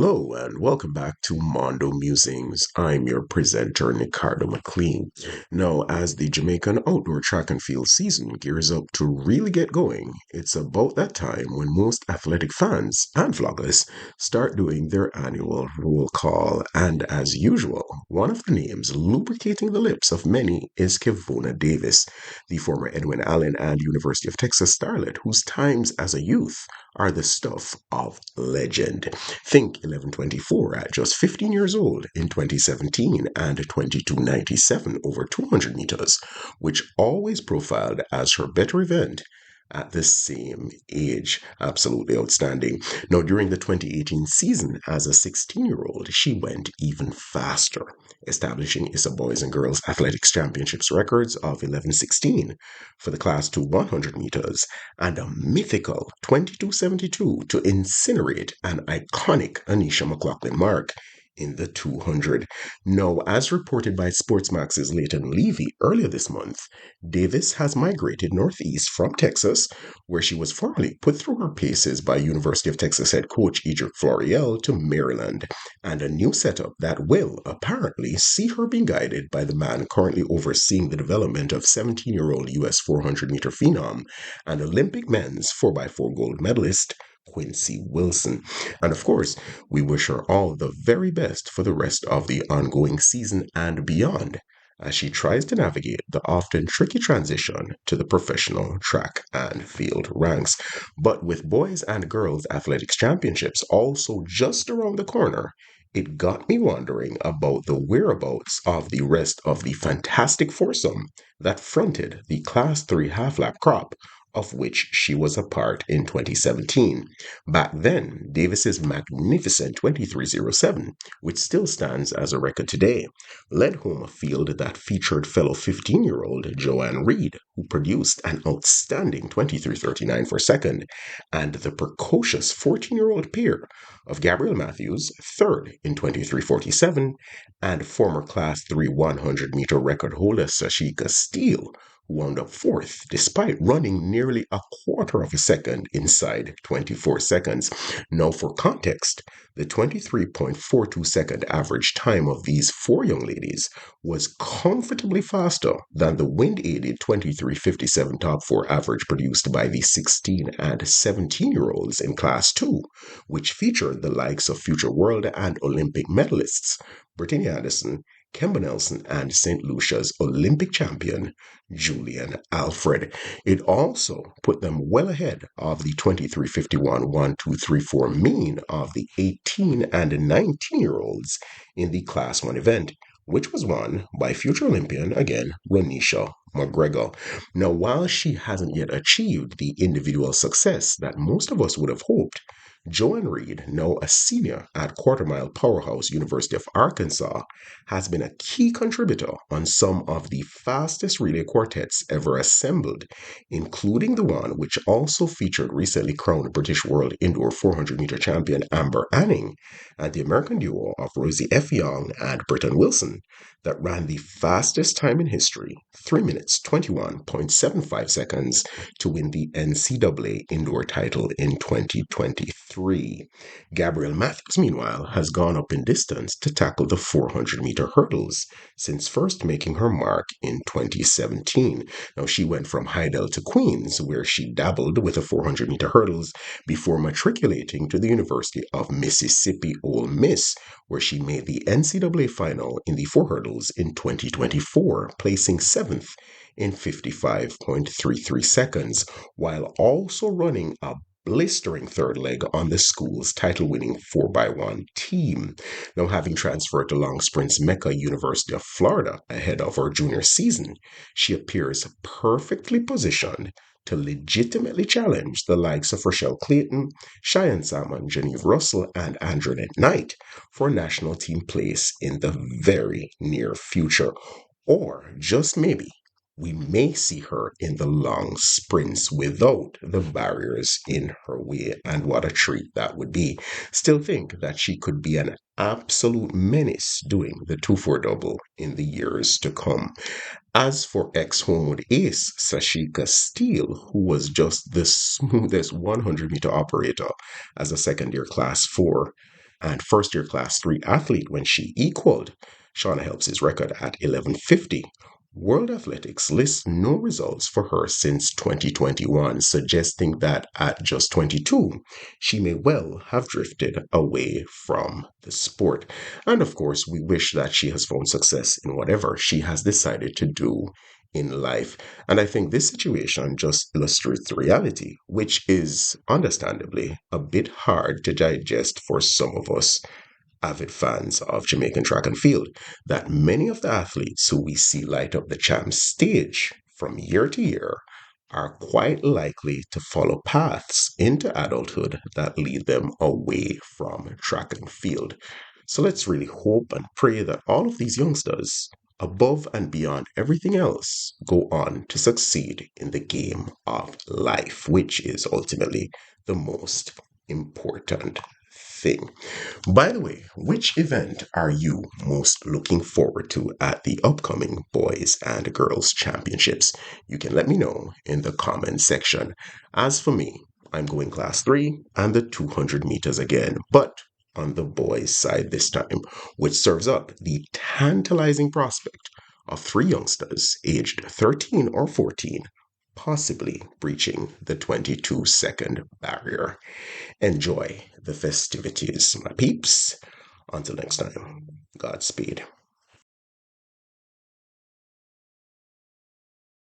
Hello and welcome back to Mondo Musings. I'm your presenter, Ricardo McLean. Now, as the Jamaican outdoor track and field season gears up to really get going, it's about that time when most athletic fans and vloggers start doing their annual roll call. And as usual, one of the names lubricating the lips of many is Kevona Davis, the former Edwin Allen and University of Texas starlet whose times as a youth are the stuff of legend. Think 11:24 at just 15 years old in 2017 and 22:97 over 200 meters, which always profiled as her better event at the same age. Absolutely outstanding. Now, during the 2018 season, as a 16-year-old, she went even faster, establishing ISA Boys and Girls Athletics Championships records of 11:16 for the Class 2 100 meters and a mythical 22:72 to incinerate an iconic Anisha McLaughlin mark in the 200. Now, as reported by Sportsmax's Leighton Levy earlier this month, Davis has migrated northeast from Texas, where she was formerly put through her paces by University of Texas head coach Edric Floriel, to Maryland, and a new setup that will apparently see her being guided by the man currently overseeing the development of 17-year-old U.S. 400-meter phenom and Olympic men's 4x4 gold medalist Quincy Wilson. And of course, we wish her all the very best for the rest of the ongoing season and beyond as she tries to navigate the often tricky transition to the professional track and field ranks. But with boys and girls athletics championships also just around the corner, it got me wondering about the whereabouts of the rest of the fantastic foursome that fronted the Class 3 half-lap crop, of which she was a part in 2017. Back then, Davis's magnificent 23:07, which still stands as a record today, led home a field that featured fellow 15-year-old Joanne Reed, who produced an outstanding 23:39 for second, and the precocious 14-year-old peer of Gabrielle Matthews, third in 23:47, and former Class 3 100-meter record holder Sashika Steele, who wound up fourth despite running nearly a quarter of a second inside 24 seconds. Now, for context, the 23.42-second average time of these four young ladies was comfortably faster than the wind-aided 23:57 top four average produced by the 16 and 17-year-olds in Class 2, which featured the likes of future world and Olympic medalists Brittany Anderson, Kemba Nelson, and St. Lucia's Olympic champion, Julian Alfred. It also put them well ahead of the 23:51 1, 2, 3, 4 mean of the 18 and 19-year-olds in the Class 1 event, which was won by future Olympian, again, Ronisha McGregor. Now, while she hasn't yet achieved the individual success that most of us would have hoped, Joanne Reed, now a senior at quarter-mile powerhouse University of Arkansas, has been a key contributor on some of the fastest relay quartets ever assembled, including the one which also featured recently crowned British World Indoor 400-meter champion Amber Anning and the American duo of Rosie F. Young and Britton Wilson that ran the fastest time in history, 3 minutes 21.75 seconds, to win the NCAA indoor title in 2023. Gabrielle Matthews, meanwhile, has gone up in distance to tackle the 400-meter hurdles since first making her mark in 2017. Now, she went from Hydel to Queens, where she dabbled with the 400-meter hurdles before matriculating to the University of Mississippi Ole Miss, where she made the NCAA final in the 4 hurdles in 2024, placing 7th in 55.33 seconds, while also running a blistering third leg on the school's title-winning 4x1 team. Now, having transferred to long sprints Mecca University of Florida ahead of her junior season, she appears perfectly positioned to legitimately challenge the likes of Rochelle Clayton, Cheyenne Salmon, Genevieve Russell, and Andronette Knight for a national team place in the very near future. Or just maybe we may see her in the long sprints without the barriers in her way, and what a treat that would be. Still think that she could be an absolute menace doing the 2-4 double in the years to come. As for ex-Homewood ace Sashika Steele, who was just the smoothest 100-meter operator as a second-year Class 4, and first year class 3 athlete when she equaled Shauna Helps' record at 11:50. World Athletics lists no results for her since 2021, suggesting that at just 22, she may well have drifted away from the sport. And of course, we wish that she has found success in whatever she has decided to do in life. And I think this situation just illustrates the reality, which is understandably a bit hard to digest for some of us avid fans of Jamaican track and field, that many of the athletes who we see light up the champs stage from year to year are quite likely to follow paths into adulthood that lead them away from track and field. So let's really hope and pray that all of these youngsters, above and beyond everything else, go on to succeed in the game of life, which is ultimately the most important thing. By the way, which event are you most looking forward to at the upcoming Boys and Girls Championships? You can let me know in the comment section. As for me, I'm going class 3 and the 200 meters again, but on the boys' side this time, which serves up the tantalizing prospect of three youngsters aged 13 or 14 possibly breaching the 22-second barrier. Enjoy the festivities, my peeps. Until next time, Godspeed.